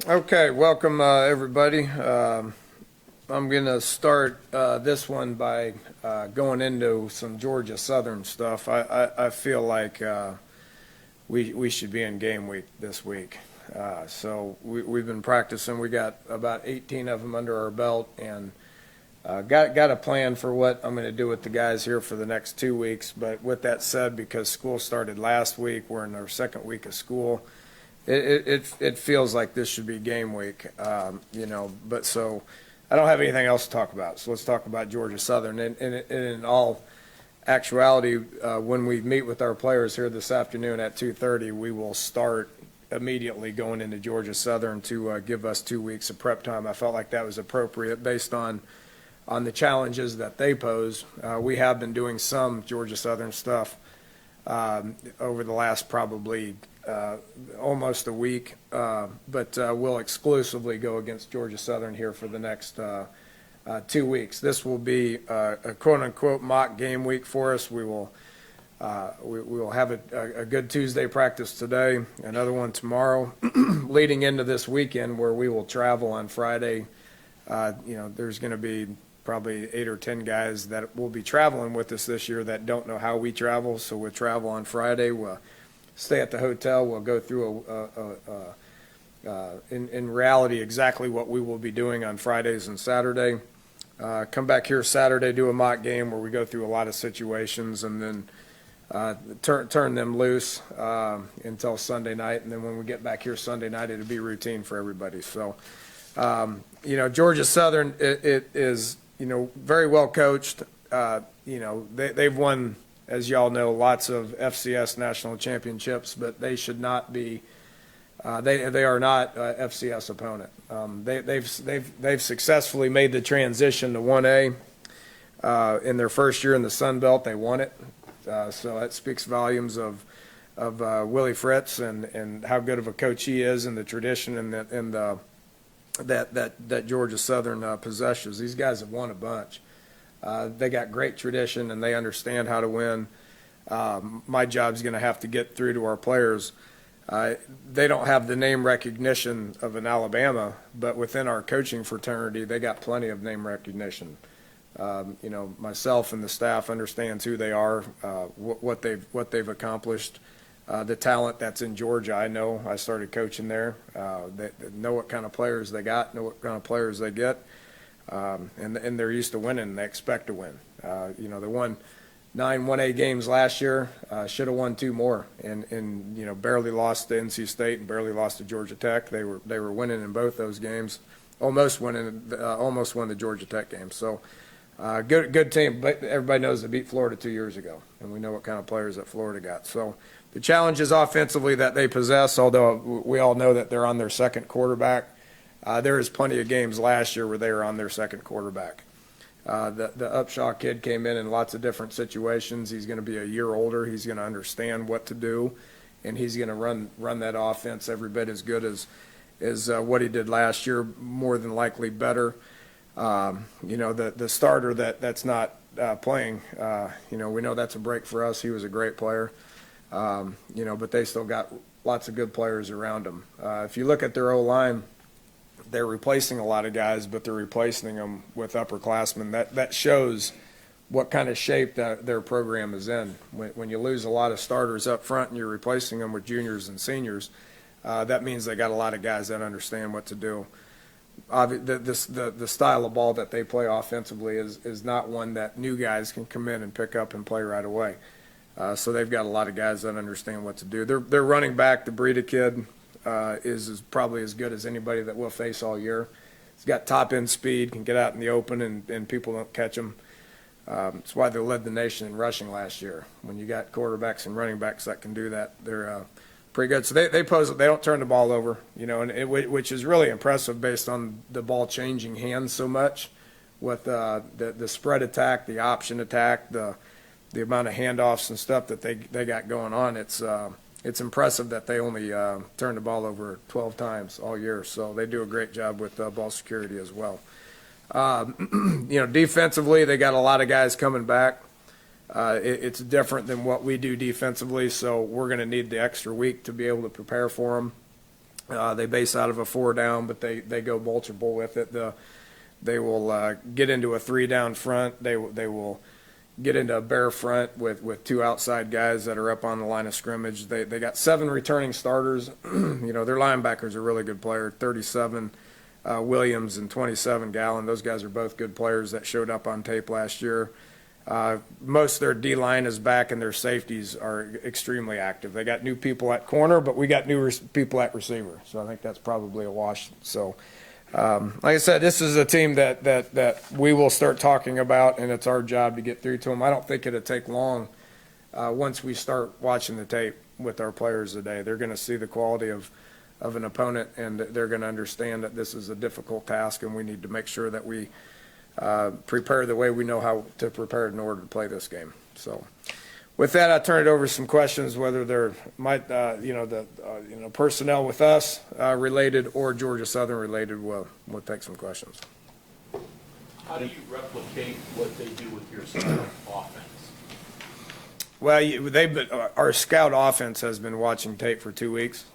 Okay, welcome everybody. I'm going to start this one by going into some Georgia Southern stuff. I feel like we should be in game week this week. So we've been practicing. We got about 18 of them under our belt, and got a plan for what I'm going to do with the guys here for the next 2 weeks. But with that said, because school started last week, we're in our second week of school. It feels like this should be game week, but so I don't have anything else to talk about. So let's talk about Georgia Southern. And in all actuality, when we meet with our players here this afternoon at 2:30, we will start immediately going into Georgia Southern to give us 2 weeks of prep time. I felt like that was appropriate based on the challenges that they pose. We have been doing some Georgia Southern stuff over the last probably almost a week, but we'll exclusively go against Georgia Southern here for the next 2 weeks. This will be a quote-unquote mock game week for us. We will have a good Tuesday practice today, another one tomorrow, leading into this weekend where we will travel on Friday. There's going to be probably 8 or 10 guys that will be traveling with us this year that don't know how we travel, so we'll travel on Friday. We'll stay at the hotel. We'll go through in reality exactly what we will be doing on Fridays and Saturday. Come back here Saturday, do a mock game where we go through a lot of situations, and then turn them loose until Sunday night. And then when we get back here Sunday night, it'll be routine for everybody. So, Georgia Southern it is very well coached. They've won, as y'all know, lots of FCS national championships, but they should not be. They are not FCS opponent. They've successfully made the transition to 1A in their first year in the Sun Belt. They won it, so that speaks volumes of Willie Fritz and how good of a coach he is, and the tradition and that Georgia Southern possesses. These guys have won a bunch. They got great tradition, and they understand how to win. My job's going to have to get through to our players. They don't have the name recognition of an Alabama, but within our coaching fraternity, they got plenty of name recognition. Myself and the staff understands who they are, what they've accomplished. The talent that's in Georgia, I know. I started coaching there. They know what kind of players they got, know what kind of players they get. And they're used to winning. They expect to win. They won 9 1A games last year. Should have won 2 more, and barely lost to NC State and barely lost to Georgia Tech. They were winning in both those games, almost won the Georgia Tech game. So good team. But everybody knows they beat Florida 2 years ago, and we know what kind of players that Florida got. So the challenges offensively that they possess, although we all know that they're on their second quarterback. There is plenty of games last year where they were on their second quarterback. The Upshaw kid came in lots of different situations. He's going to be a year older. He's going to understand what to do, and he's going to run that offense every bit as good as what he did last year, more than likely better. The starter that's not playing, we know that's a break for us. He was a great player, but they still got lots of good players around them. If you look at their O-line, they're replacing a lot of guys, but they're replacing them with upperclassmen. That shows what kind of shape that their program is in. When you lose a lot of starters up front and you're replacing them with juniors and seniors, that means they got a lot of guys that understand what to do. The style of ball that they play offensively is not one that new guys can come in and pick up and play right away. So they've got a lot of guys that understand what to do. Their running back, the Breida kid, is probably as good as anybody that we'll face all year. He's got top-end speed, can get out in the open, and people don't catch him. That's why they led the nation in rushing last year. When you got quarterbacks and running backs that can do that, they're pretty good. So they don't turn the ball over, which is really impressive based on the ball changing hands so much with the spread attack, the option attack, the amount of handoffs and stuff that they got going on. It's impressive that they only turn the ball over 12 times all year, so they do a great job with ball security as well. Defensively, they got a lot of guys coming back. It's different than what we do defensively, so we're going to need the extra week to be able to prepare for them. They base out of a 4 down, but they go multiple with it. They will get into a 3 down front. They will get into a bare front with 2 outside guys that are up on the line of scrimmage. They got 7 returning starters. Their linebackers are really good players, 37 Williams and 27 Gallen. Those guys are both good players that showed up on tape last year. Most of their D-line is back, and their safeties are extremely active. They got new people at corner, but we got new people at receiver. So I think that's probably a wash. So, like I said, this is a team that we will start talking about, and it's our job to get through to them. I don't think it'll take long once we start watching the tape with our players today. They're going to see the quality of an opponent, and they're going to understand that this is a difficult task, and we need to make sure that we prepare the way we know how to prepare in order to play this game. So with that, I turn it over to some questions, whether they're personnel with us related or Georgia Southern related. We'll take some questions. How do you replicate what they do with your scout offense? Well, our scout offense has been watching tape for 2 weeks,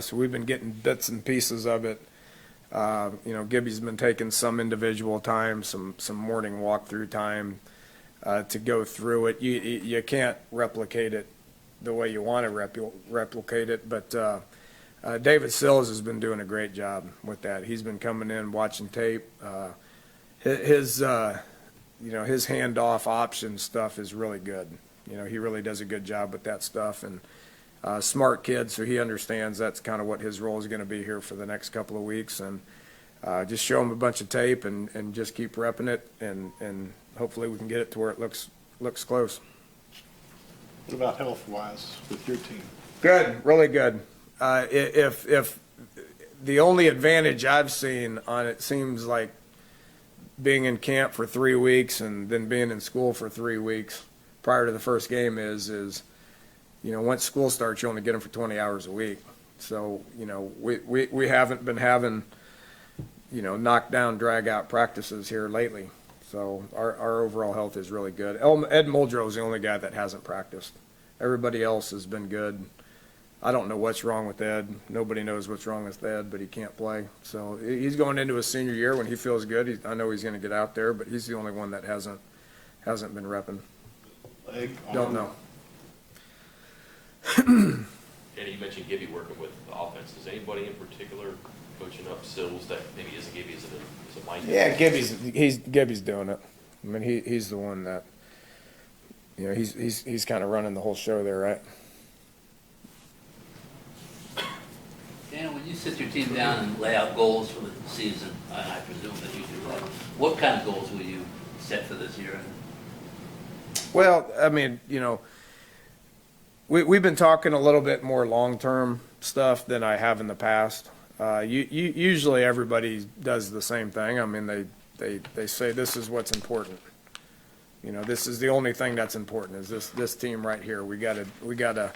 so we've been getting bits and pieces of it. Gibby's been taking some individual time, some morning walkthrough time to go through it. You can't replicate it the way you want to replicate it, but David Sills has been doing a great job with that. He's been coming in, watching tape. His handoff option stuff is really good. He really does a good job with that stuff, and smart kid, so he understands that's kind of what his role is going to be here for the next couple of weeks, and just show him a bunch of tape and just keep repping it, and hopefully we can get it to where it looks close. What about health-wise with your team? Good, really good. If the only advantage I've seen on it seems like being in camp for 3 weeks and then being in school for 3 weeks prior to the first game is once school starts, you only get them for 20 hours a week. So, we haven't been having, knockdown, drag-out practices here lately. So our overall health is really good. Ed Muldrow is the only guy that hasn't practiced. Everybody else has been good. I don't know what's wrong with Ed. Nobody knows what's wrong with Ed, but he can't play. So he's going into his senior year when he feels good. I know he's going to get out there, but he's the only one that hasn't been repping. Don't know. Danny, you mentioned Gibby working with the offense. Is anybody in particular coaching up Sills that maybe isn't Gibby, is it Mike? Yeah, Gibby's doing it. I mean, he's the one that, he's kind of running the whole show there, right? Dan, when you sit your team down and lay out goals for the season, I presume that you do that, what kind of goals will you set for this year? Well, I mean, we've been talking a little bit more long-term stuff than I have in the past. Usually everybody does the same thing. I mean, they say this is what's important. This is the only thing that's important is this team right here. We gotta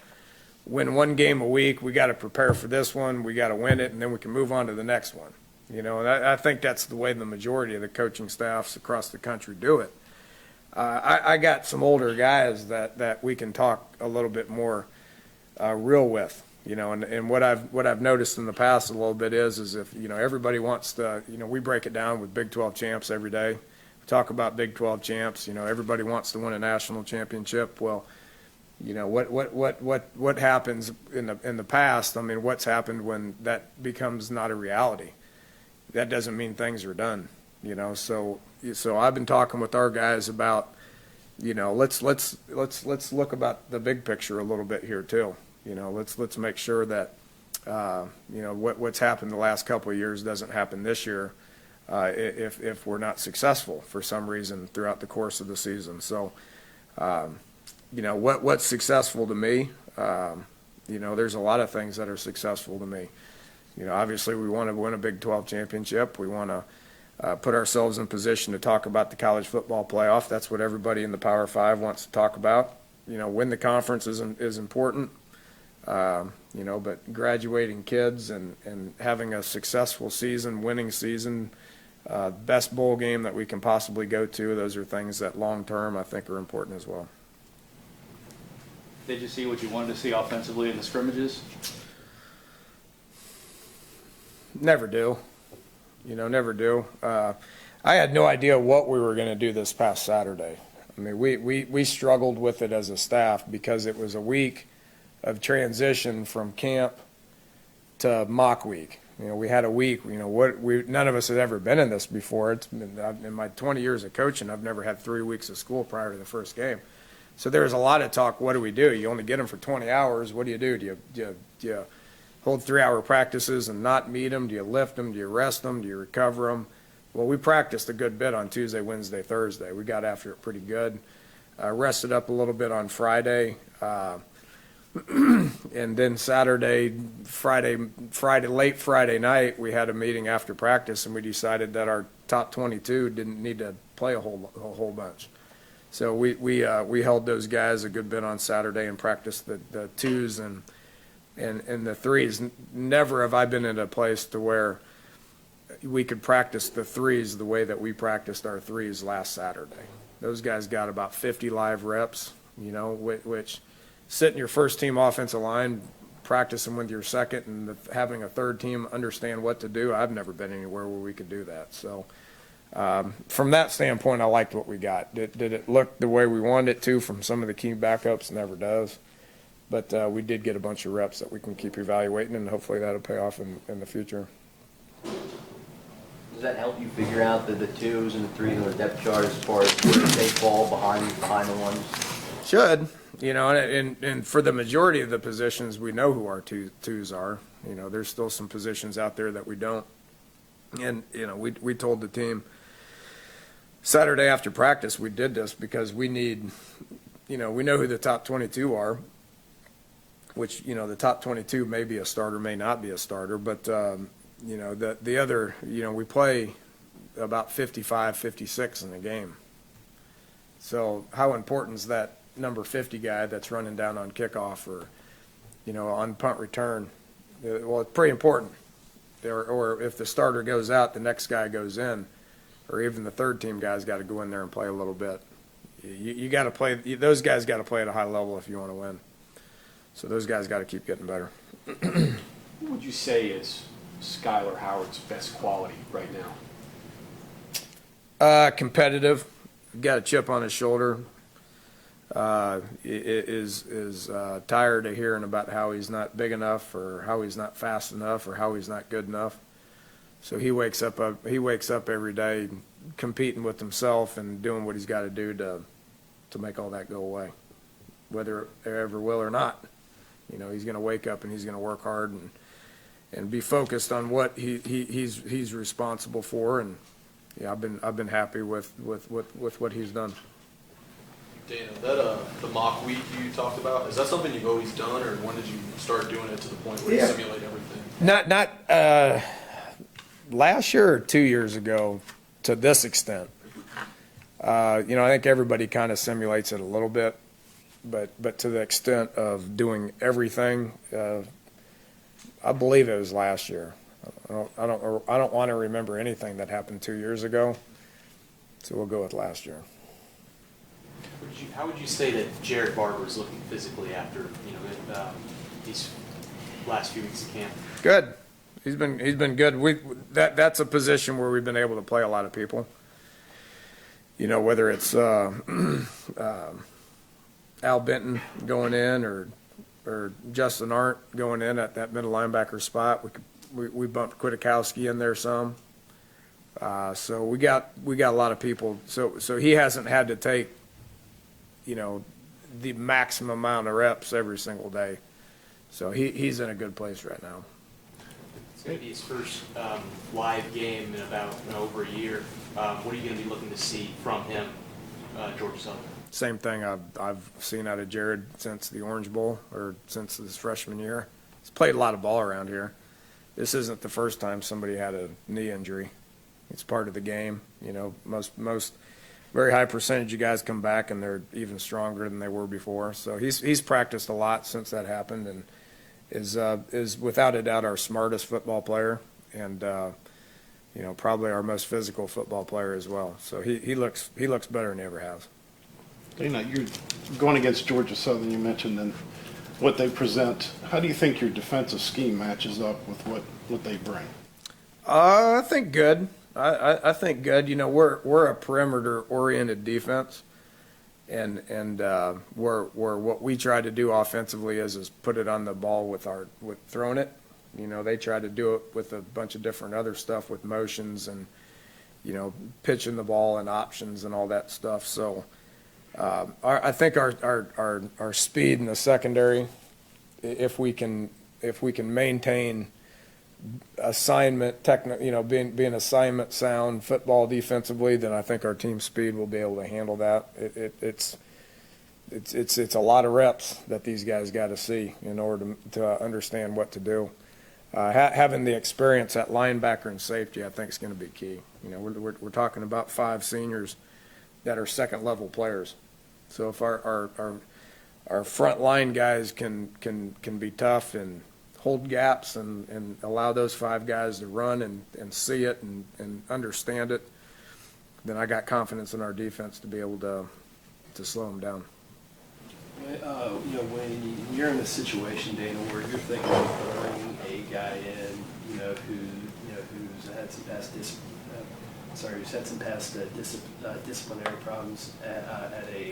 win 1 game a week. We gotta prepare for this one. We gotta win it, and then we can move on to the next one. And I think that's the way the majority of the coaching staffs across the country do it. I got some older guys that we can talk a little bit more real with, and what I've noticed in the past a little bit is if, everybody wants to, we break it down with Big 12 champs every day. We talk about Big 12 champs, everybody wants to win a national championship. Well, what happens in the past? I mean, what's happened when that becomes not a reality? That doesn't mean things are done, So I've been talking with our guys about, let's look about the big picture a little bit here too. Let's make sure that what's happened the last couple of years doesn't happen this year if we're not successful for some reason throughout the course of the season. So what's successful to me? There's a lot of things that are successful to me. Obviously we want to win a Big 12 championship. We want to put ourselves in position to talk about the college football playoff. That's what everybody in the Power Five wants to talk about. Win the conference is important. But graduating kids and having a successful season, winning season, best bowl game that we can possibly go to, those are things that long term I think are important as well. Did you see what you wanted to see offensively in the scrimmages? Never do. Never do. I had no idea what we were going to do this past Saturday. I mean, we struggled with it as a staff because it was a week of transition from camp to mock week. We had a week, none of us had ever been in this before. In my 20 years of coaching, I've never had 3 weeks of school prior to the first game. So there was a lot of talk, what do we do? You only get them for 20 hours. What do? Do you hold 3-hour practices and not meet them? Do you lift them? Do you rest them? Do you recover them? Well, we practiced a good bit on Tuesday, Wednesday, Thursday. We got after it pretty good. Rested up a little bit on Friday. And then late Friday night, we had a meeting after practice, and we decided that our top 22 didn't need to play a whole bunch. So we held those guys a good bit on Saturday and practiced the twos and the threes. Never have I been in a place to where we could practice the threes the way that we practiced our threes last Saturday. Those guys got about 50 live reps, which sitting your first team offensive line, practicing with your second, and having a third team understand what to do. I've never been anywhere where we could do that. So from that standpoint, I liked what we got. Did it look the way we wanted it to from some of the key backups? Never does. But we did get a bunch of reps that we can keep evaluating, and hopefully that'll pay off in the future. Does that help you figure out the twos and the threes on the depth chart as far as where they fall behind the ones? Should, and for the majority of the positions, we know who our twos are. There's still some positions out there that we don't. And, we told the team Saturday after practice we did this because we need, we know who the top 22 are, which, the top 22 may be a starter, may not be a starter, but, the other, we play about 55, 56 in a game. So how important is that number 50 guy that's running down on kickoff or, on punt return? Well, it's pretty important. Or if the starter goes out, the next guy goes in, or even the third team guy's got to go in there and play a little bit. You got to play. Those guys got to play at a high level if you want to win. So those guys got to keep getting better. Who would you say is Skylar Howard's best quality right now? Competitive. Got a chip on his shoulder. Is tired of hearing about how he's not big enough or how he's not fast enough or how he's not good enough. So he wakes up every day competing with himself and doing what he's got to do to make all that go away, whether it ever will or not. He's going to wake up and he's going to work hard and be focused on what he's responsible for. And yeah, I've been happy with what he's done. Dana, the mock week you talked about, is that something you've always done, or when did you start doing it to the point where you simulate everything? Not last year or 2 years ago to this extent. I think everybody kind of simulates it a little bit, but to the extent of doing everything, I believe it was last year. I don't want to remember anything that happened 2 years ago, so we'll go with last year. How would you say that Jared Barber is looking physically after these last few weeks of camp? Good. He's been good. That's a position where we've been able to play a lot of people. Whether it's Al Benton going in or Justin Arndt going in at that middle linebacker spot. We bumped Kwiatkowski in there some. So we got a lot of people. So he hasn't had to take the maximum amount of reps every single day. So he's in a good place right now. It's going to be his first live game in about over a year. What are you going to be looking to see from him, Georgia Southern? Same thing I've seen out of Jared since the Orange Bowl or since his freshman year. He's played a lot of ball around here. This isn't the first time somebody had a knee injury. It's part of the game. Most very high percentage of guys come back and they're even stronger than they were before. So he's practiced a lot since that happened and is without a doubt our smartest football player and probably our most physical football player as well. So he looks better than he ever has. Dana, you're going against Georgia Southern, you mentioned, and what they present. How do you think your defensive scheme matches up with what they bring? I think good. I think good. You know, we're a perimeter-oriented defense, and where what we try to do offensively is put it on the ball with throwing it. You know, they try to do it with a bunch of different other stuff with motions and, you know, pitching the ball and options and all that stuff. So I think our speed in the secondary, if we can maintain assignment being assignment sound football defensively, then I think our team speed will be able to handle that. It's a lot of reps that these guys got to see in order to understand what to do. Having the experience at linebacker and safety, I think, is going to be key. You know, we're talking about 5 seniors that are second level players. So if our front line guys can be tough and hold gaps and allow those 5 guys to run and see it and understand it, then I got confidence in our defense to be able to slow them down. You know, when you're in a situation, Dana, where you're thinking of bringing a guy in, who's had some past disciplinary problems at a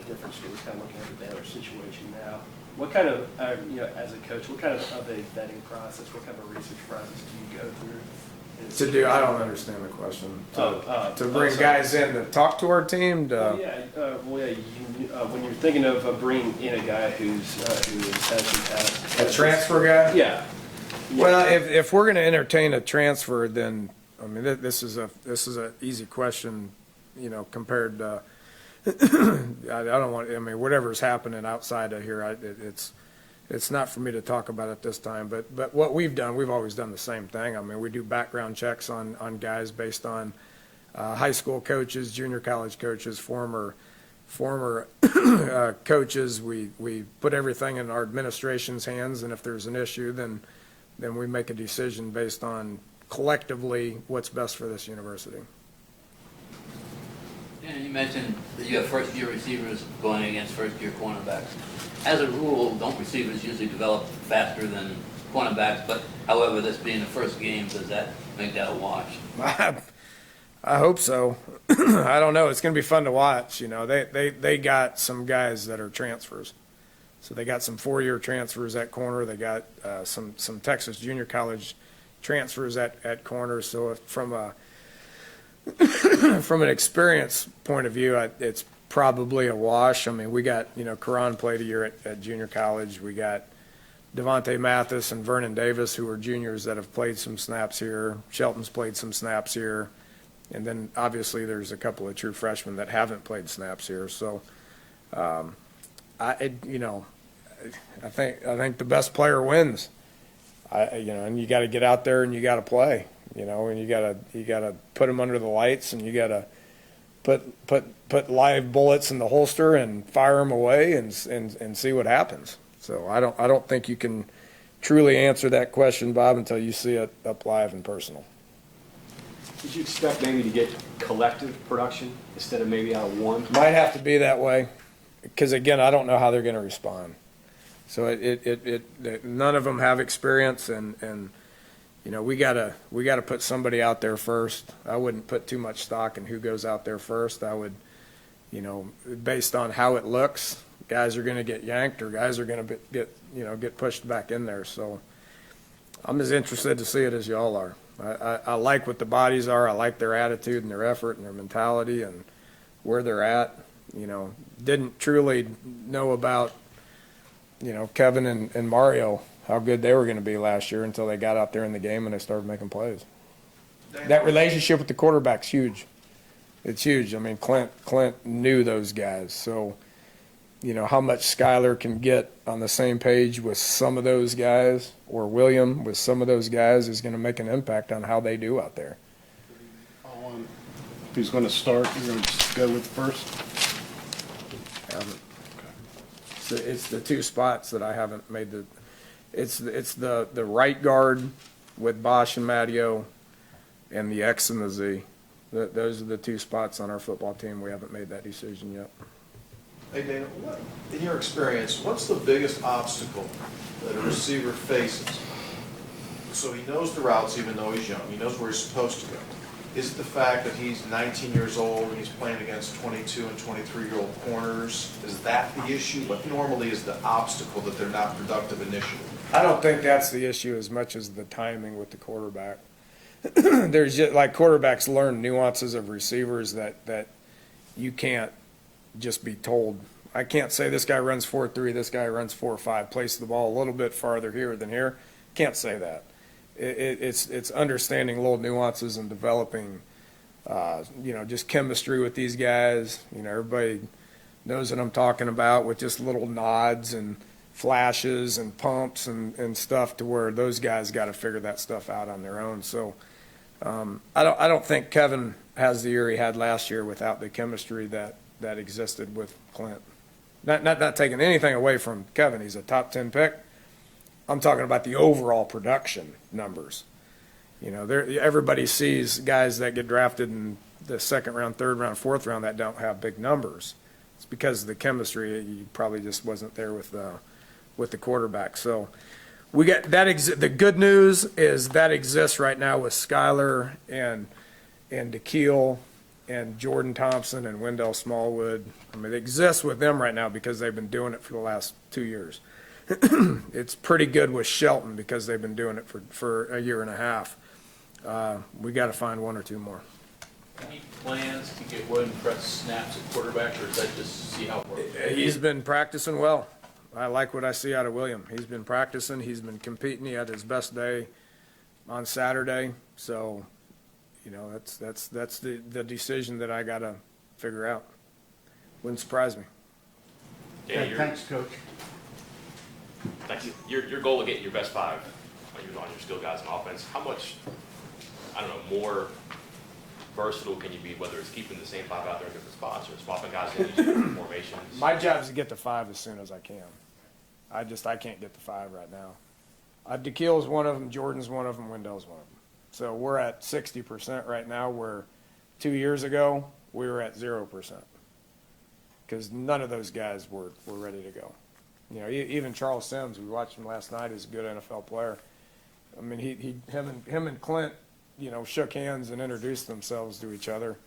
different school, kind of looking at the Baylor situation now. What kind of, as a coach, what kind of a vetting process, what kind of a research process do you go through? I don't understand the question. To bring sorry. guys in to talk to our team. When you're thinking of bringing in a guy who's had some past. A transfer guy? Yeah. Well, if we're going to entertain a transfer, then I mean this is a easy question, you know, compared to. I don't want. I mean, whatever's happening outside of here, it's not for me to talk about at this time. But what we've done, we've always done the same thing. I mean, we do background checks on guys based on high school coaches, junior college coaches, former coaches. We put everything in our administration's hands, and if there's an issue, then we make a decision based on collectively what's best for this university. Yeah, you mentioned that you have first-year receivers going against first-year cornerbacks. As a rule, don't receivers usually develop faster than cornerbacks? But however, this being the first game, does that make that a wash? I hope so. I don't know. It's going to be fun to watch. You know, they got some guys that are transfers. So they got some 4-year transfers at corner. They got some Texas junior college transfers at corner. So from an experience point of view, it's probably a wash. I mean, we got, you know, Karan played a year at junior college. We got Devontae Mathis and Vernon Davis, who are juniors that have played some snaps here. Shelton's played some snaps here. And then obviously there's a couple of true freshmen that haven't played snaps here. So, I think the best player wins. And you got to get out there and you got to play. You know, and you gotta put them under the lights, and you gotta put live bullets in the holster and fire them away and see what happens. So I don't think you can truly answer that question, Bob, until you see it up live and personal. Did you expect maybe to get collective production instead of maybe out of one? Might have to be that way, because again, I don't know how they're going to respond. So none of them have experience, and you know, we gotta put somebody out there first. I wouldn't put too much stock in who goes out there first. I would, you know, based on how it looks, guys are going to get yanked or guys are going to get pushed back in there. So I'm as interested to see it as y'all are. I like what the bodies are. I like their attitude and their effort and their mentality and where they're at. You know, didn't truly know about, you know, Kevin and Mario, how good they were going to be last year until they got out there in the game and they started making plays. That relationship with the quarterback's huge. It's huge. I mean, Clint knew those guys. So, you know, how much Skylar can get on the same page with some of those guys, or William with some of those guys, is going to make an impact on how they do out there. Who's going to start? You're going to just go with first? So it's the 2 spots that I haven't made the. It's the right guard with Bosch and Matteo, and the X and the Z. Those are the 2 spots on our football team. We haven't made that decision yet. Hey, Dana, in your experience, what's the biggest obstacle that a receiver faces so he knows the routes even though he's young, he knows where he's supposed to go. Is it the fact that he's 19 years old and he's playing against 22 and 23-year-old corners? Is that the issue? What normally is the obstacle that they're not productive initially? I don't think that's the issue as much as the timing with the quarterback. There's just, like, quarterbacks learn nuances of receivers that you can't just be told. I can't say this guy runs 4-3, this guy runs 4-5, place the ball a little bit farther here than here. Can't say that. It's understanding little nuances and developing, just chemistry with these guys. Everybody knows what I'm talking about with just little nods and flashes and pumps and stuff to where those guys got to figure that stuff out on their own. So I don't think Kevin has the year he had last year without the chemistry that existed with Clint. Not taking anything away from Kevin. He's a top 10 pick. I'm talking about the overall production numbers. Everybody sees guys that get drafted in the second round, third round, fourth round that don't have big numbers. It's because of the chemistry. You probably just wasn't there with the quarterback. So we get that. The good news is that exists right now with Skyler and DeKeel and Jordan Thompson and Wendell Smallwood. I mean, it exists with them right now because they've been doing it for the last 2 years. It's pretty good with Shelton because they've been doing it for a year and a half. We got to find one or two more. Any plans to get William Press snaps at quarterback, or is that just see how it works? He's been practicing well. I like what I see out of William. He's been practicing. He's been competing. He had his best day on Saturday. So, that's the decision that I got to figure out. Wouldn't surprise me. Danny, Thanks, Coach. thanks. Your goal of getting your best five on your skill guys on offense, how much, more versatile can you be, whether it's keeping the same five out there in different spots or swapping guys in each different formations? My job is to get to 5 as soon as I can. I can't get to 5 right now. DeKeel's one of them, Jordan's one of them, Wendell's one of them. So we're at 60% right now, where 2 years ago we were at 0%. Because none of those guys were ready to go. Even Charles Sims, we watched him last night, is a good NFL player. I mean, him and Clint, shook hands and introduced themselves to each other,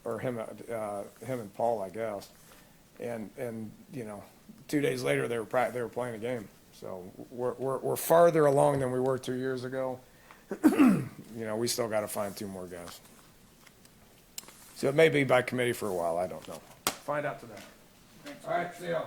or him and Paul, I guess. And 2 days later they were playing a game. So we're farther along than we were 2 years ago. We still got to find 2 more guys. So it may be by committee for a while. I don't know. Find out today. All right, see y'all.